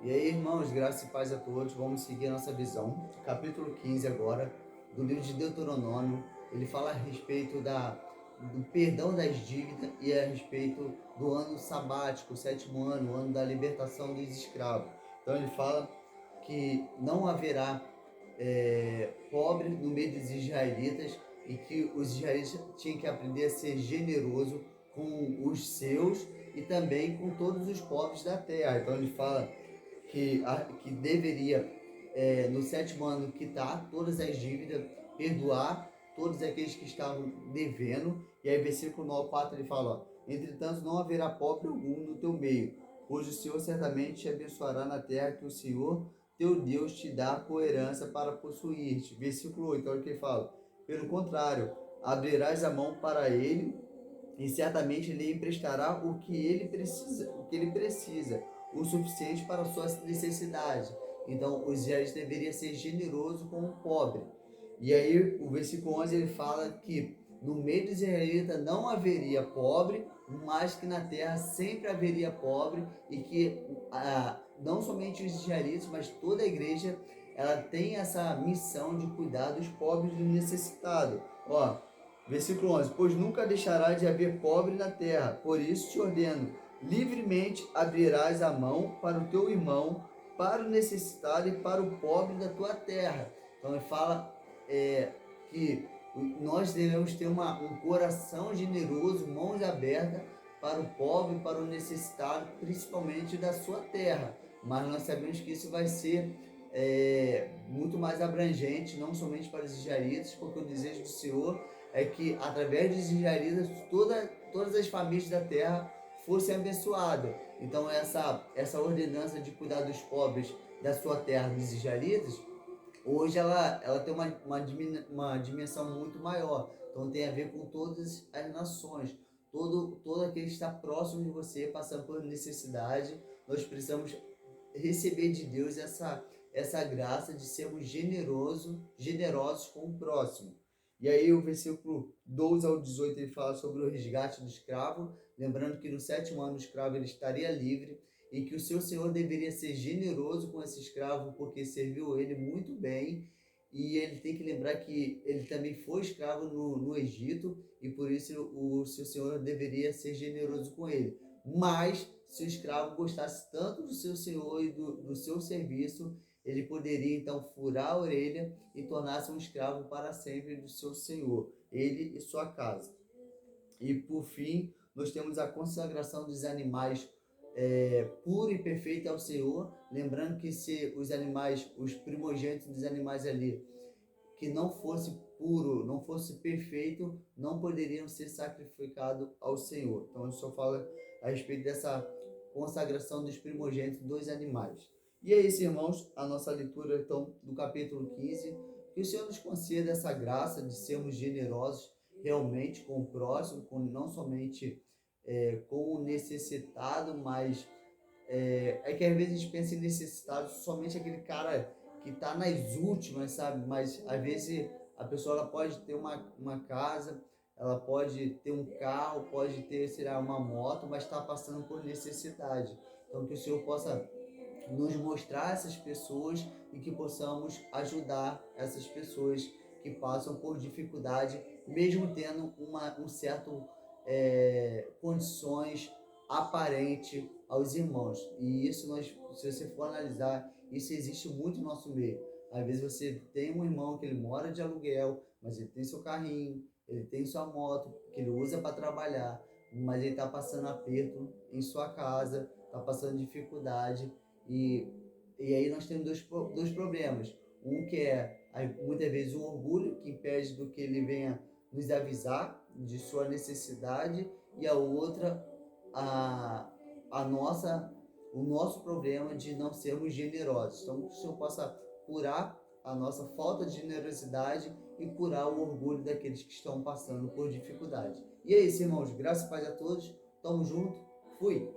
E aí, irmãos, graça e paz a todos. Vamos seguir a nossa visão. Capítulo 15 agora, do livro de Deuteronômio. Ele fala a respeito do perdão das dívidas e a respeito do ano sabático, o sétimo ano, o ano da libertação dos escravos. Então ele fala que não haverá pobre no meio dos israelitas e que os israelitas tinham que aprender a ser generoso com os seus e também com todos os povos da terra. Então ele fala que deveria, no sétimo ano, quitar todas as dívidas, perdoar todos aqueles que estavam devendo. E aí, versículo 9, 4, ele fala: ó, entretanto, não haverá pobre algum no teu meio, pois o Senhor certamente te abençoará na terra que o Senhor teu Deus te dá por herança para possuir-te. Versículo 8, olha o que ele fala: pelo contrário, abrirás a mão para ele e certamente lhe emprestará o que ele precisa, o suficiente para a sua necessidade. Então, os israelitas deveriam ser generosos com o pobre. E aí, o versículo 11, ele fala que no meio dos israelitas não haveria pobre, mas que na terra sempre haveria pobre e que não somente os israelitas, mas toda a igreja, ela tem essa missão de cuidar dos pobres e dos necessitados. Ó, versículo 11: pois nunca deixará de haver pobre na terra, por isso te ordeno, livremente abrirás a mão para o teu irmão, para o necessitado e para o pobre da tua terra. Então ele fala que nós devemos ter um coração generoso, mãos abertas para o pobre, para o necessitado, principalmente da sua terra. Mas nós sabemos que isso vai ser muito mais abrangente, não somente para os israelitas, porque o desejo do Senhor é que através dos israelitas todas as famílias da terra fossem abençoadas. Então essa ordenança de cuidar dos pobres da sua terra, dos israelitas, hoje ela tem uma dimensão muito maior. Então tem a ver com todas as nações. Todo aquele que está próximo de você, passando por necessidade, nós precisamos receber de Deus essa graça de sermos generosos com o próximo. E aí o versículo 12 ao 18 ele fala sobre o resgate do escravo, lembrando que no sétimo ano o escravo ele estaria livre e que o seu senhor deveria ser generoso com esse escravo porque serviu ele muito bem. E ele tem que lembrar que ele também foi escravo no Egito e por isso o seu senhor deveria ser generoso com ele. Mas se o escravo gostasse tanto do seu senhor e do seu serviço, ele poderia então furar a orelha e tornar-se um escravo para sempre do seu senhor, ele e sua casa. E por fim, nós temos a consagração dos animais puro e perfeito ao Senhor, lembrando que se os animais, os primogênitos dos animais ali, que não fosse puro, não fosse perfeito, não poderiam ser sacrificados ao Senhor. Então, eu só falo a respeito dessa consagração dos primogênitos dos animais. E é isso, irmãos, a nossa leitura então do capítulo 15. Que o Senhor nos conceda essa graça de sermos generosos realmente com o próximo, não somente com o necessitado, mas que às vezes a gente pensa em necessitado somente aquele cara que está nas últimas, sabe? Mas às vezes a pessoa ela pode ter uma casa, ela pode ter um carro, pode ter, sei lá, uma moto, mas está passando por necessidade. Então que o Senhor possa nos mostrar essas pessoas e que possamos ajudar essas pessoas que passam por dificuldade, mesmo tendo um certo condições aparente aos irmãos. E isso se você for analisar, isso existe muito no nosso meio. Às vezes você tem um irmão que ele mora de aluguel, mas ele tem seu carrinho, ele tem sua moto que ele usa para trabalhar, mas ele está passando aperto em sua casa, está passando dificuldade. E, e aí nós temos dois problemas. Um que muitas vezes o orgulho, que impede do que ele venha nos avisar de sua necessidade, e a outra, o nosso problema de não sermos generosos. Então, que o Senhor possa curar a nossa falta de generosidade e curar o orgulho daqueles que estão passando por dificuldade. E é isso, irmãos. Graças e paz a todos. Tamo junto. Fui.